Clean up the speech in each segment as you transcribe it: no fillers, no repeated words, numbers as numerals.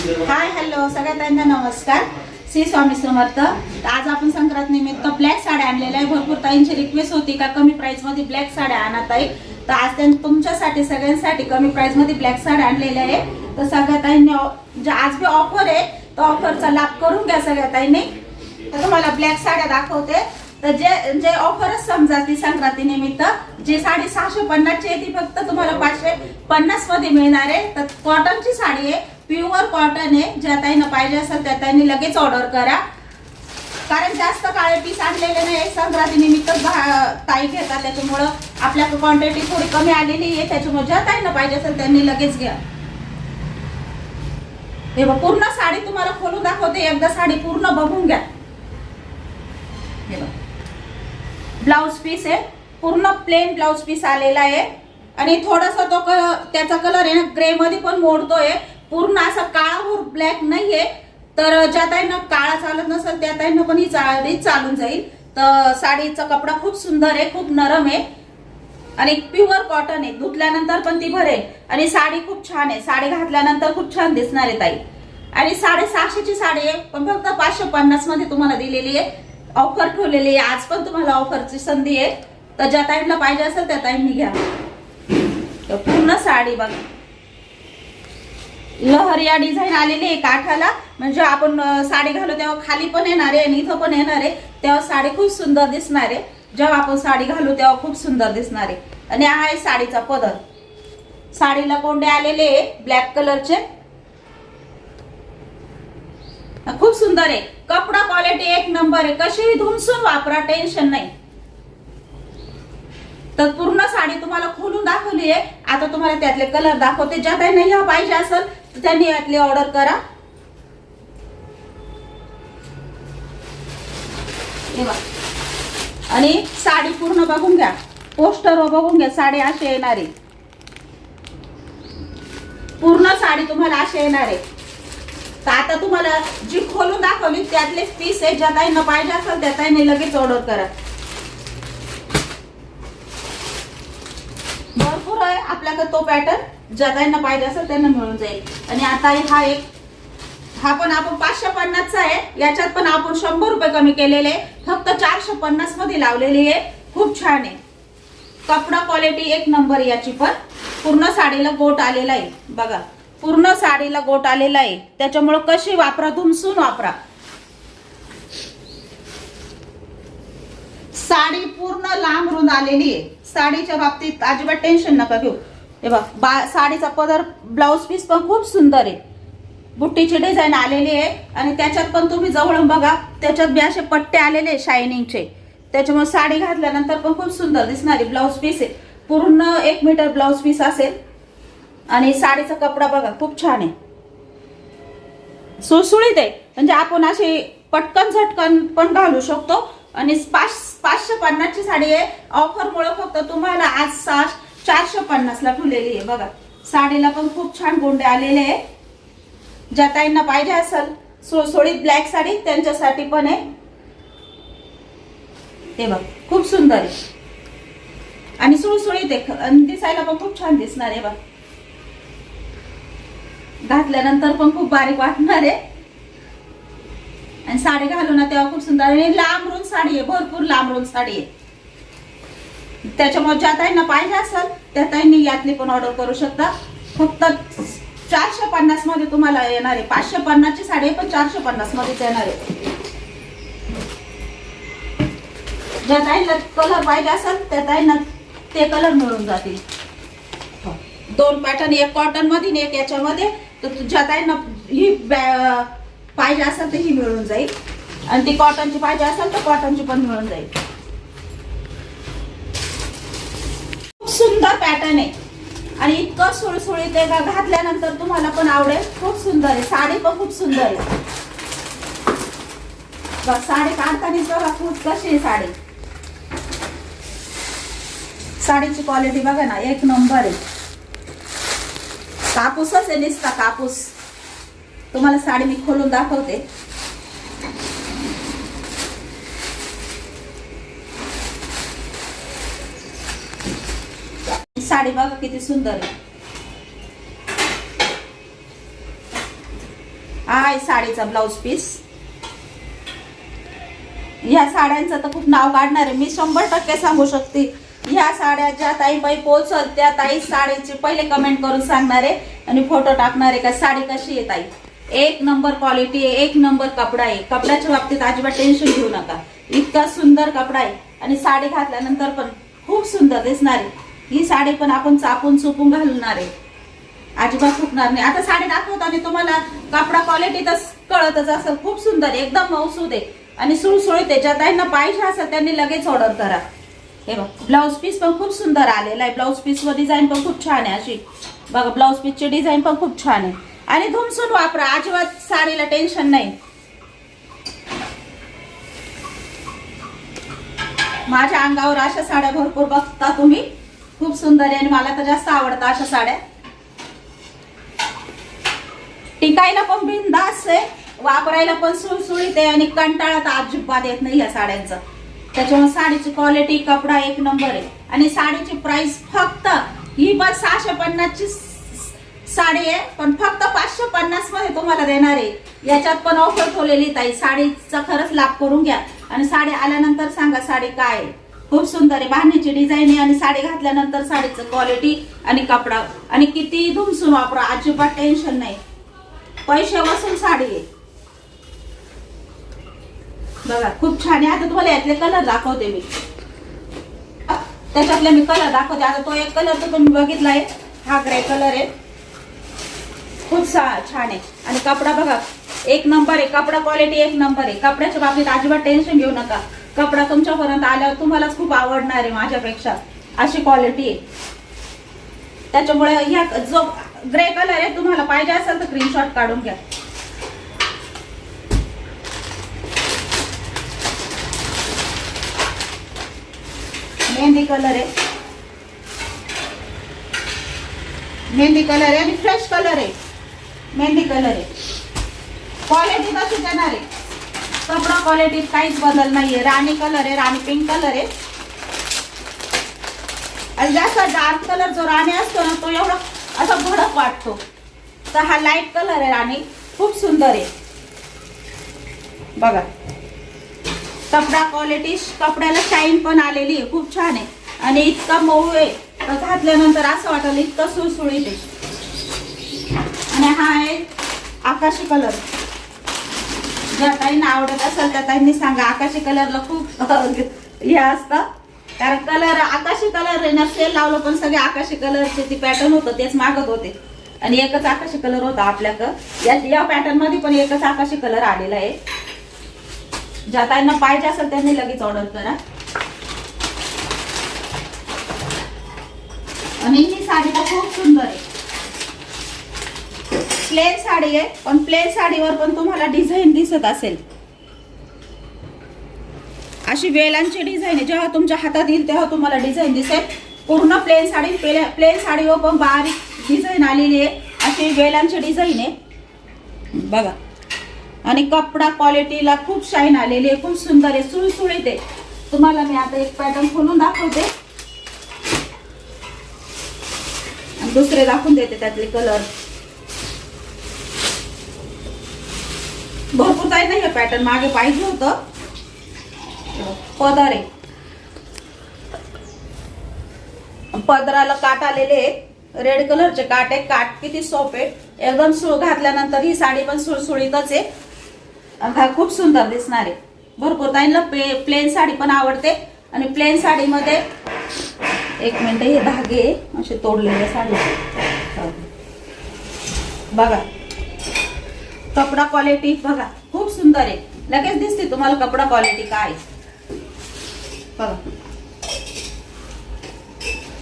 Hi hello सगळ्यांना नमस्कार. श्री स्वामी समर्थ. आज आपण संक्रांत निमित्त ब्लॅक साड्या आणलेल्या आहे. भरपूर ताईंची रिक्वेस्ट होती का कमी प्राइस मध्ये ब्लॅक साड्या आणत आहे, तर आज तुमच्यासाठी सगळ्यांसाठी कमी प्राइस मध्ये ब्लॅक साड्या आणलेल्या आहे. तर सगळ्या ताईंनी आज भी ऑफर आहे, तर ऑफरचा लाभ करून घ्या सगळ्या ताईंनी. तर तुम्हाला ब्लॅक साड्या दाखवते. तर जे ऑफरच समजा ती संक्रांती निमित्त जी साडी 650 ची आहे ती फक्त तुम्हाला 550 मध्ये मिळणार आहे. तर कॉटनची साडी आहे, प्युअर कॉटन आहे. ज्या ताईंना पाहिजे असेल त्या ताईंनी लगेच ऑर्डर करा, कारण जास्त काळे पीस आणलेले नाही. संक्रांती निमित्त ताई घेतात, त्याच्यामुळं आपल्याकडे क्वांटिटी थोडी कमी आलेली आहे. त्याच्यामुळे ज्या ताईंना पाहिजे असेल त्यांनी लगेच घ्या. हे बघ, पूर्ण साडी तुम्हाला खोलून दाखवते, एकदा साडी पूर्ण बघून घ्या. हे बघ, ब्लाउज पीस आहे, पूर्ण प्लेन ब्लाउज पीस आलेला आहे. आणि थोडासा तो त्याचा कलर आहे ना ग्रे मध्ये पण मोडतोय. पूर्ण असा काळाभोर ब्लॅक नाहीये. तर ज्या ताईंना काळा चालत नसेल त्या ताईंना पण ही साडी चालून जाईल. तर साडीचा कपडा खूप सुंदर आहे, खूप नरम आहे आणि प्युअर कॉटन आहे. धुतल्यानंतर पण ती भरेल आणि साडी खूप छान आहे. साडी घातल्यानंतर खूप छान दिसणार आहे ताई. आणि 650 ची साडी आहे, पण फक्त 550 मध्ये तुम्हाला दिलेली आहे. ऑफर ठेवलेली आहे, आज पण तुम्हाला ऑफरची संधी आहे. तर ज्या ताईंना पाहिजे असेल त्या ताईंनी घ्या. पूर्ण साडी बघा, लहरिया डिझाईन आलेली आहे काठाला. म्हणजे आपण साडी घालू तेव्हा खाली पण येणार आहे आणि इथं पण येणार आहे, तेव्हा साडी खूप सुंदर दिसणार आहे. जेव्हा आपण साडी घालू तेव्हा खूप सुंदर दिसणार आहे. आणि हा आहे साडीचा पदर. साडीला कोंडे आलेले आहे ब्लॅक कलरचे, खूप सुंदर आहे. कपडा क्वालिटी एक नंबर आहे, कशीही धुमसून वापरा, टेन्शन नाही. तर पूर्ण साडी तुम्हाला खोलून दाखवली आहे. आता तुम्हाला त्यातले कलर दाखवते. ज्या काही नाही ह्या पाहिजे असेल तर त्यांनी यातली ऑर्डर करा. आणि साडी पूर्ण बघून घ्या, पोस्टर बघून घ्या. साडी अशी येणार आहे, पूर्ण साडी तुम्हाला अशी येणार आहे. तर आता तुम्हाला जी खोलून दाखवली त्यातलेच पीस आहे. ज्या ताईंना पाहिजे असेल त्या ताईंनी लगेच ऑर्डर करा. भरपूर आहे आपल्याकडे तो पॅटर्न. ज्या ताईंना पाहिजे असेल त्यांना मिळून जाईल. आणि आता हा पण आपण 550 चा आहे. याच्यात पण आपण 100 रुपये कमी केलेले, फक्त 450 मध्ये लावलेली आहे. खूप छान आहे, कपडा क्वालिटी एक नंबर. याची पण पूर्ण साडीला गोट आलेला आहे बघा, पूर्ण साडीला गोट आलेला आहे. त्याच्यामुळे कशी वापरा, धुमसून वापरा. साडी पूर्ण लांब रुंद आलेली आहे. साडीच्या बाबतीत अजिबात टेन्शन नका घेऊ. हे बघ, साडीचा पदर, ब्लाउज पीस पण खूप सुंदर आहे. बुट्टीची डिझाईन आलेली आहे आणि त्याच्यात पण तुम्ही जवळून बघा, त्याच्यात बी असे पट्टे आलेले शायनिंगचे. त्याच्यामुळे साडी घातल्यानंतर पण खूप सुंदर दिसणारी. ब्लाउज पीस आहे, पूर्ण 1 मीटर ब्लाउज पीस असेल. आणि साडीचा कपडा बघा, खूप छान आहे, सुळसुळीत आहे. म्हणजे आपण अशी पटकन झटकन पण घालू शकतो. आणि 550 ची साडी आहे. ऑफर मुळे फक्त तुम्हाला आज 450 ला ठेवलेली आहे. बघा, साडीला पण खूप छान गोंडे आलेले आहे. ज्या ताईंना पाहिजे असेल सुळसुळीत ब्लॅक साडी त्यांच्यासाठी पण आहे. हे बघ, खूप सुंदर आहे आणि सुळसुळीत आहे आणि दिसायला पण खूप छान दिसणार आहे. बघ, घातल्यानंतर पण खूप बारीक वाटणार आहे आणि साडी घालू ना तेव्हा खूप सुंदर. आणि लांब रुंद साडी आहे, भरपूर लांब रुंद साडी आहे. त्याच्यामुळे ज्या ताईंना पाहिजे असेल त्या ताईंनी यातली पण ऑर्डर करू शकता. फक्त 450 मध्ये तुम्हाला येणार आहे. 550 ची साडी पण 450 मध्येच येणार आहे. ज्या ताईंना कलर पाहिजे असेल त्या ताईंना ते कलर मिळून जातील. 2 पॅटर्न, एक कॉटन मध्ये आणि एक याच्यामध्ये. तर ज्या ताईंना ही पाहिजे असेल तर ही मिळून जाईल. आणि ती कॉटनची पाहिजे असेल तर कॉटनची पण मिळून जाईल. खूप सुंदर पॅटर्न आहे आणि इतकं सुळसुळीत आहे का, घातल्यानंतर तुम्हाला पण आवडेल. खूप सुंदर आहे, साडी पण खूप सुंदर आहे. बघ, साडी काढतानीच बघा खूप कशी आहे साडी. साडीची क्वालिटी बघा ना, एक नंबर आहे. कापूसच आहे, नुसता कापूस. तुम्हाला साडी मी खोलून दाखवते. साडी बघा किती सुंदर आहे. हा आहे साडीचा ब्लाऊज पीस. ह्या साड्यांचं तर खूप नाव काढणार आहे मी, 100% सांगू शकते. ह्या साड्या ज्या ताई बाई पोहोचल त्या ताई साडीची पहिले कमेंट करून सांगणार आहे आणि फोटो टाकणार आहे का साडी कशी आहे ताई. एक नंबर क्वालिटी आहे, एक नंबर कपडा आहे. कपड्याच्या बाबतीत अजिबात टेन्शन घेऊ नका, इतका सुंदर कपडा आहे आणि साडी घातल्यानंतर पण खूप सुंदर दिसणार आहे. ही साडी पण आपण चापून चुपून घालणार आहे, अजिबात फुटणार नाही. आता साडी दाखवताना तुम्हाला कपडा क्वालिटी तर कळतच असेल, खूप सुंदर आहे, एकदम मौसूद आहे आणि सुळसुळीत आहे. ज्या ताईंना पाहिजे असेल त्यांनी लगेच ऑर्डर करा. हे बघ ब्लाऊज पीस पण खूप सुंदर आलेला आहे. ब्लाऊज पीस वर डिझाईन पण खूप छान आहे. अशी बघा ब्लाऊज पीसची डिझाईन पण खूप छान आहे आणि धुमसून वापरा, अजिबात साडीला टेन्शन नाही. माझ्या अंगावर अशा साड्या भरपूर बघता तुम्ही, खूप सुंदर आहे आणि मला तर जास्त आवडतात अशा साड्या. टिकायला पण बिनधास्त आहे, वापरायला पण सुळसुळीत आहे आणि कंटाळा तर अजिबात येत नाही या साड्यांचा. त्याच्यामुळे साडीची क्वालिटी कपडा एक नंबर आहे आणि साडीची प्राइस फक्त ही बस 650 ची साडी आहे, पण फक्त 550 मध्ये तुम्हाला देणार आहे. याच्यात पण ऑफर ठेवलेली ताई, साडीचा खरंच लाभ करून घ्या आणि साडी आल्यानंतर सांगा साडी काय आहे. खूप सुंदर आहे, बांधणीची डिझाईन आहे आणि साडी घातल्यानंतर साडीचं क्वालिटी आणि कपडा आणि किती धुमसून वापरा, अजिबात टेन्शन नाही. पैसे वसूल साडी आहे. बघा खूप छान आहे. आता तुम्हाला यातले कलर दाखवते मी, त्याच्यातले मी कलर दाखवते. आता तो एक कलर तर तुम्ही बघितलाय, हा ग्रे कलर आहे, खूप छान आहे आणि कपडा बघा एक नंबर आहे. कपडा क्वालिटी एक नंबर आहे. कपड्याच्या बाबतीत अजिबात टेन्शन घेऊ नका, कपडा तुमच्यापर्यंत आल्यावर तुम्हालाच खूप आवडणार आहे माझ्यापेक्षा, अशी क्वालिटी आहे. त्याच्यामुळे ह्या जो ग्रे कलर आहे तुम्हाला पाहिजे असेल तर स्क्रीनशॉट काढून घ्या. मेहंदी कलर आहे, मेहंदी कलर आहे आणि फ्रेश कलर आहे. मेहंदी कलर आहे, क्वालिटी तशीच येणार आहे. कपडा क्वालिटीत काहीच बदल नाहीये. राणी कलर आहे, राणी पिंक कलर आहे आणि जास्त डार्क कलर जो राणी असतो ना तो एवढा असा भडक वाटतो, तर हा लाईट कलर आहे राणी, खूप सुंदर आहे. बघा कपडा क्वालिटी, कपड्याला शाईन पण आलेली आहे, खूप छान आहे आणि इतका मऊ आहे तर घातल्यानंतर असं वाटलं इतकं सुळसुळीत आहे. आणि हा आहे आकाशी कलर. ज्या ताईंना आवडत असेल त्या ताईंनी सांगा, आकाशी कलरला खूप हे असतं, कारण कलर आकाशी कलर नसेल लावलं पण सगळे आकाशी कलरचे ती पॅटर्न होतं तेच मागत होते आणि एकच आकाशी कलर होता आपल्याकडं. या पॅटर्न मध्ये पण एकच आकाशी कलर आलेला आहे. ज्या ताईंना पाहिजे असेल त्यांनी लगेच ऑर्डर करा. आणि ही साडी खूप सुंदर आहे, प्लेन साडी आहे पण प्लेन साडीवर पण तुम्हाला डिझाईन दिसत असेल, अशी वेलांची डिझाईन आहे. जेव्हा तुमच्या हातात येईल तेव्हा तुम्हाला डिझाईन दिसेल. पूर्ण प्लेन साडी, प्लेन साडीवर पण बारीक डिझाईन आलेली आहे, अशी वेलांची डिझाईन आहे बघा. आणि कपडा क्वालिटीला खूप शाईन आलेली आहे, खूप सुंदर आहे, सुळसुळीत आहे. तुम्हाला मी आता एक पॅटर्न खोलून दाखवते आणि दुसरे दाखवून देते त्यातले कलर. भरपूर ताईंना हे पॅटर्न मागे पाहिजे होतं. पदर आहे, पदराला काट आलेले आहेत, रेड कलरचे काट आहे. काट किती सॉफ्ट आहे, एकदम सुळ घातल्यानंतर ही साडी पण सुळसुळीतच आहे, खूप सुंदर दिसणार आहे. भरपूर ताईंना प्लेन साडी पण आवडते आणि प्लेन साडीमध्ये एक मिनिट, हे धागे असे तोडलेले साडी बघा. कपडा क्वालिटी बघा खूप सुंदर आहे, लगेच दिसते तुम्हाला कपडा क्वालिटी काय बघा.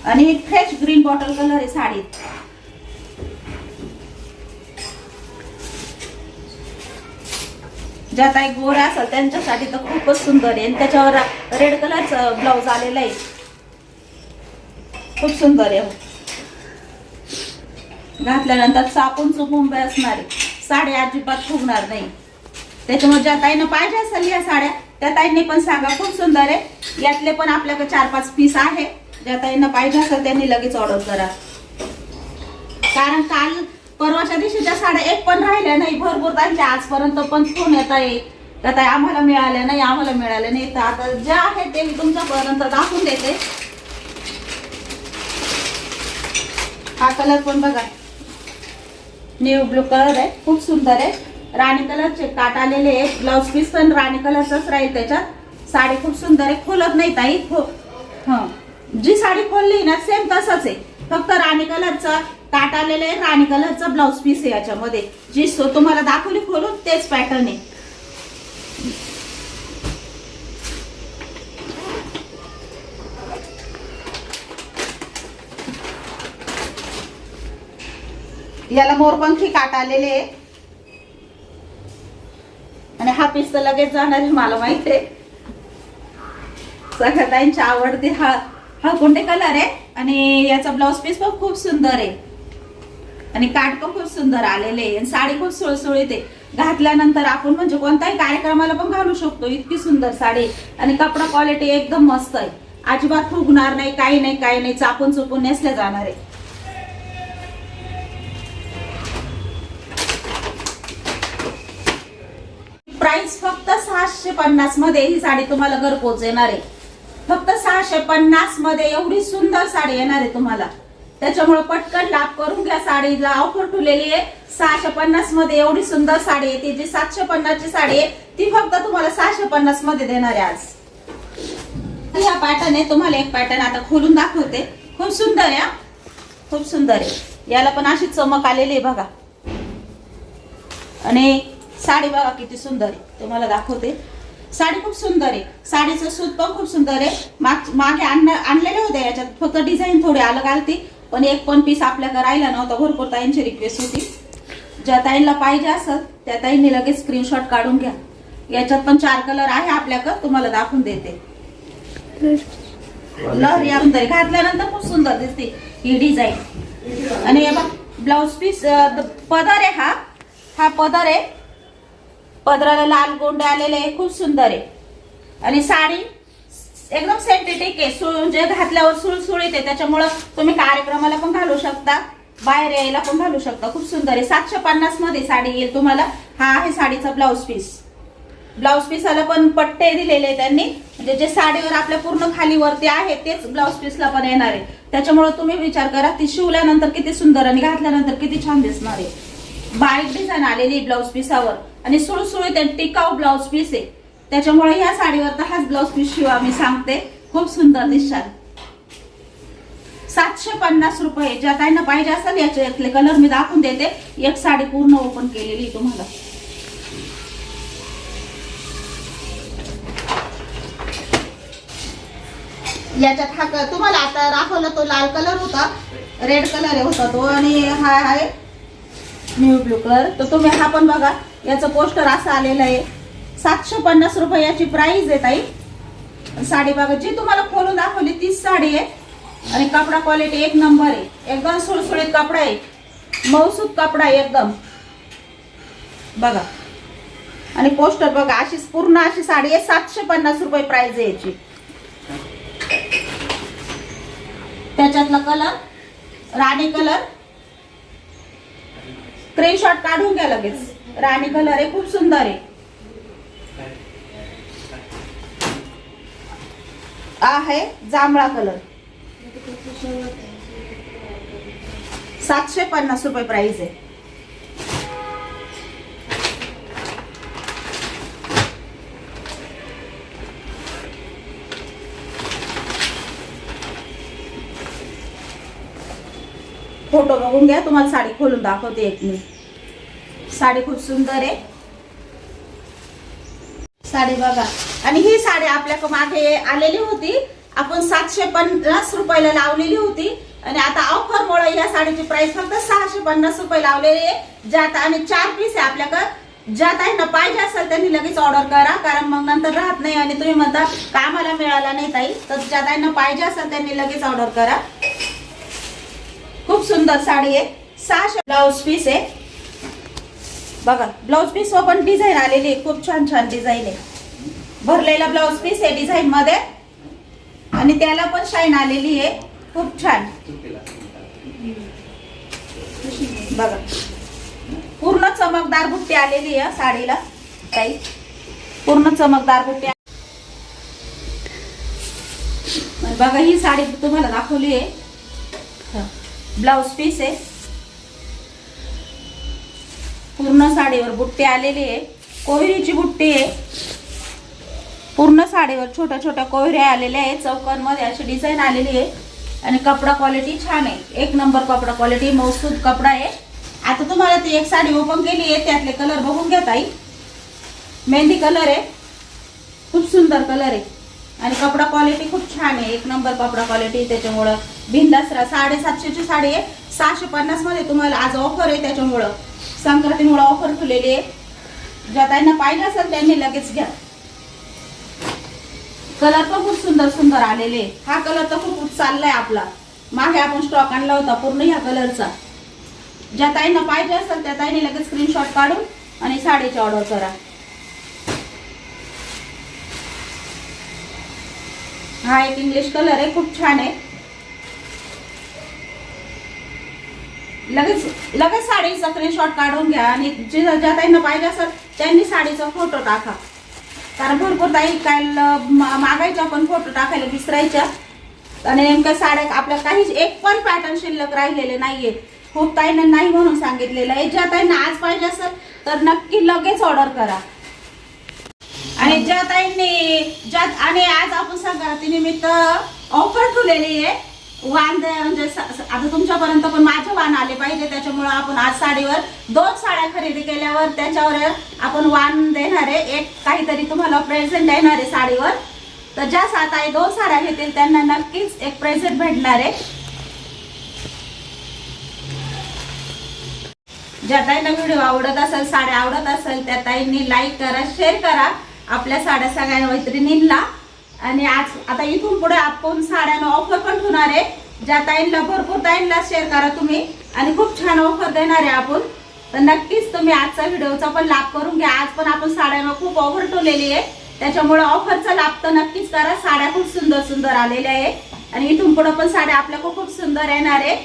आणि फ्रेश ग्रीन बॉटल कलर आहे साडीत. ज्या काही गोऱ्या असेल त्यांच्यासाठी तर खूपच सुंदर आहे आणि त्याच्यावर रेड कलरचं ब्लाउज आलेलं आहे, खूप सुंदर आहे. घातल्यानंतर चापून चुपून बसणार आहे, साडी अजिबात फुगणार नाही. त्याच्यामुळे ज्या ताईंना पाहिजे असेल या साड्या त्या ताईंनी पण सांगा, खूप सुंदर आहे. यातले पण आपल्याकडे 4-5 पीस आहे. ज्या ताईंना पाहिजे असेल त्यांनी लगेच ऑर्डर करा, कारण परवाच्या दिवशीच्या साड्या एक पण राहिल्या नाही, भरपूर त्यांच्या आजपर्यंत पण फोन येत आहे का ताई आम्हाला मिळाल्या नाही, आम्हाला मिळाल्या नाही. तर आता ज्या आहेत ते मी तुमच्यापर्यंत दाखवून देते. हा कलर पण बघा, न्यू ब्लू कलर आहे, खूप सुंदर आहे. राणी कलरचे काट आलेले आहे. ब्लाउज पीस पण राणी कलरचाच राहील त्याच्यात. साडी खूप सुंदर आहे, खोलत नाही ताई. जी साडी खोलली ना सेम तसंच आहे, फक्त राणी कलरचा काट आलेले आहे, राणी कलरचा ब्लाउज पीस आहे याच्यामध्ये. जी तुम्हाला दाखवली खोलून तेच पॅटर्न आहे. याला मोरपंखी काट आलेले आहे आणि हा पीस तर लगेच जाणार आहे, मला माहिती आहे. सगळ्यांची आवडती हा कोणते कलर आहे आणि याचा ब्लाउज पीस पण खूप सुंदर आहे आणि काट पण खूप सुंदर आलेले आहे. साडी खूप सुळसुळीत आहे, घातल्यानंतर आपण म्हणजे कोणत्याही कार्यक्रमाला पण घालू शकतो. इतकी सुंदर साडी आणि कपडा क्वालिटी एकदम मस्त आहे, अजिबात फुगणार नाही, काही नाही काही नाही, चापून चुपून नेसले जाणार आहे. प्राइस फक्त 650 मध्ये ही साडी तुम्हाला घर पोच येणार आहे. फक्त 650 मध्ये एवढी सुंदर साडी येणार आहे तुम्हाला. त्याच्यामुळे पटकन लाभ करून घ्या. साडीला ऑफर ठेवलेली आहे 650 मध्ये. एवढी सुंदर साडी आहे, ती जी 750 ची साडी आहे ती फक्त तुम्हाला 650 मध्ये देणार आहे आज. हा पॅटर्न आहे, तुम्हाला एक पॅटर्न आता खोलून दाखवते. खूप सुंदर आहे, खूप सुंदर आहे. याला पण अशी चमक आलेली आहे बघा. आणि साडी बघा किती सुंदर आहे, तुम्हाला दाखवते. साडी खूप सुंदर आहे, साडीचं सूत पण खूप सुंदर आहे. मागे आणलेले होते, याच्यात फक्त डिझाईन थोडी अलग आलती, पण एक पण पीस आपल्याकडे राहिला नव्हता. भरपूर ताईंची रिक्वेस्ट होती. ज्या ताईंना पाहिजे असेल त्या ताईंनी लगेच स्क्रीनशॉट काढून घ्या. याच्यात पण 4 कलर आहे आपल्याकडे, तुम्हाला दाखवून देते. लहरी आपण तरी घातल्यानंतर खूप सुंदर दिसते ही डिझाईन. आणि हे बघ ब्लाउज पीस पदर आहे, हा पदर आहे. पदराला लाल गोंडे आलेले आहे, खूप सुंदर आहे. आणि साडी एकदम सिंथेटिक आहे, म्हणजे घातल्यावर सुळसुळीत आहे. त्याच्यामुळे तुम्ही कार्यक्रमाला पण घालू शकता, बाहेर यायला पण घालू शकता. खूप सुंदर आहे. 750 मध्ये साडी येईल तुम्हाला. हा आहे साडीचा ब्लाउज पीस. ब्लाउज पीसाला पण पट्टे दिलेले आहे त्यांनी, म्हणजे जे साडीवर आपल्या पूर्ण खाली वरती आहे तेच ब्लाउज पीसला पण येणार आहे. त्याच्यामुळे तुम्ही विचार करा ती शिवल्यानंतर किती सुंदर आणि घातल्यानंतर किती छान दिसणार आहे. बारीक डिझाईन आलेली ब्लाउज पीसावर आणि सुळसुळीत टिकाऊ ब्लाउज पीस आहे. त्याच्यामुळे ह्या साडीवर तर हाच ब्लाउज पीस शिवा मी सांगते, खूप सुंदर दिसणार. 750 रुपये. ज्या ताईंना पाहिजे असेल याच्यातले कलर मी दाखवून देते. एक साडी पूर्ण ओपन केलेली तुम्हाला. याच्यात हा तुम्हाला आता दाखवला तो लाल कलर होता, रेड कलर होता तो, आणि हा आहे न्यू ब्लू कलर. तर तुम्ही हा पण बघा, याचं पोस्टर असं आलेलं आहे. 750 रुपये याची प्राइस आहे ताई. साडी बघा, जी तुम्हाला खोलून दाखवली तीच साडी आहे आणि कपडा क्वालिटी एक नंबर आहे. एकदम सुळसुळीत कपडा आहे, मऊसूत कपडा आहे एकदम बघा. आणि पोस्टर बघा, अशी पूर्ण अशी साडी आहे. 750 रुपये प्राइस आहे याची. त्याच्यातला कलर राणी कलर, स्क्रीनशॉट काढून घ्या लगेच. राणी कलर आहे, खूप सुंदर आहे. आहे जांभळा कलर. 750 रुपये प्राइस आहे. फोटो बघून घ्या, तुम्हाला साडी खोलून दाखवते एक मी. साडी खूप सुंदर आहे साडी बघा. आणि ही साडी आपल्याकडे मागे आलेली होती, आपण 750 रुपयाला लावलेली होती आणि आता ऑफर मुळे या साडीची प्राइस फक्त 650 रुपये लावलेली आहे. ज्यात आणि 4 पीस आहे आपल्याकडे. ज्या ताईंना पाहिजे असेल त्यांनी लगेच ऑर्डर करा, कारण मग नंतर राहत नाही आणि तुम्ही म्हणता कामाला मिळाला नाही ताई. तर ज्या ताईंना पाहिजे असेल त्यांनी लगेच ऑर्डर करा. खूप सुंदर साडी आहे. 600 ब्लाउज पीस आहे बघा. ब्लाउज पीस वर पण डिझाईन आलेली आहे, खूप छान छान डिझाईन आहे. भरलेला ब्लाउज पीस आहे डिझाईन मध्ये आणि त्याला पण शाईन आलेली आहे, खूप छान. बघा पूर्ण चमकदार बुट्टी आलेली आहे साडीला काही पूर्ण चमकदार बुट्टी. बघा ही साडी तुम्हाला दाखवली आहे, ब्लाउज पीस आहे. पूर्ण साडीवर बुट्टी आलेली आहे, कोहिरीची बुट्टी आहे. पूर्ण साडीवर छोट्या छोट्या कोहिऱ्या आलेल्या आहे, चौकांमध्ये अशी डिझाईन आलेली आहे. आणि कपडा क्वालिटी छान आहे, एक नंबर कपडा क्वालिटी, मौसूद कपडा आहे. आता तुम्हाला ती एक साडी ओपन केली आहे, त्यातले कलर बघून घ्या ताई. मेहंदी कलर आहे, खूप सुंदर कलर आहे. आणि कपडा क्वालिटी खूप छान आहे, एक नंबर कपडा क्वालिटी. त्याच्यामुळं बिंदासरा 750ची साडी आहे, 650 मध्ये तुम्हाला आज ऑफर आहे. त्याच्यामुळं संक्रांतीमुळे ऑफर ठेवलेली आहे. ज्या ताईंना पाहिजे असेल त्यांनी लगेच घ्या. कलर पण खूप सुंदर सुंदर आलेले. हा कलर तर खूप चाललाय आपला, मागे आपण स्टॉक आणला होता पूर्ण ह्या कलरचा. ज्या ताईंना पाहिजे असेल त्या ताईंनी लगेच स्क्रीनशॉट काढून आणि साडीची ऑर्डर करा. हा एक इंग्लिश कलर आहे, खूप छान आहे. लगेच साडीचा स्क्रीनशॉट काढून घ्या आणि ज्या ताईंना पाहिजे असेल त्यांनी साडीचा फोटो टाका. कारण भरपूर ताई काल मागायच्या पण फोटो टाकायला विसरायच्या. आणि नेमक्या साड्या आपल्या काहीच एक पण पॅटर्न शिल्लक राहिलेले नाहीये. खूप ताईंना नाही म्हणून सांगितलेलं आहे. ज्या ताईंना आज पाहिजे असेल तर नक्की लगेच ऑर्डर करा. आणि ज्या ताईंनी आणि आज आपण संक्रांतीनिमित्त ऑफर ठेवलेली आहे. वाण म्हणजे आता तुमच्यापर्यंत पण माझे वाण आले पाहिजे, त्याच्यामुळे आपण आज साडीवर 2 साड्या खरेदी केल्यावर त्याच्यावर आपण वाण देणार आहे. एक काहीतरी तुम्हाला प्रेझेंट देणार आहे साडीवर. तर ज्या ताई 2 साड्या घेतील त्यांना नक्कीच एक प्रेझेंट भेटणार आहे. ज्या ताईंना व्हिडिओ आवडत असेल, साड्या आवडत असेल त्या ताईंनी लाईक करा, शेअर करा आपल्या साड्या सगळ्या मैत्रिणींना. आणि आज आता इथून पुढे आपण साड्यांना ऑफर पण ठेवणार आहे. ज्या ताईंना भरपूर ताईंना शेअर करा तुम्ही, आणि खूप छान ऑफर देणार आहे आपण. तर नक्कीच तुम्ही आजचा व्हिडिओचा पण लाभ करून घ्या. आज पण आपण साड्यांना खूप ऑफर ठेवलेली आहे, त्याच्यामुळे ऑफरचा लाभ तर नक्कीच करा. साड्या खूप सुंदर सुंदर आलेल्या आहे आणि इथून पुढे पण साड्या आपल्याकडे खूप सुंदर येणार आहे.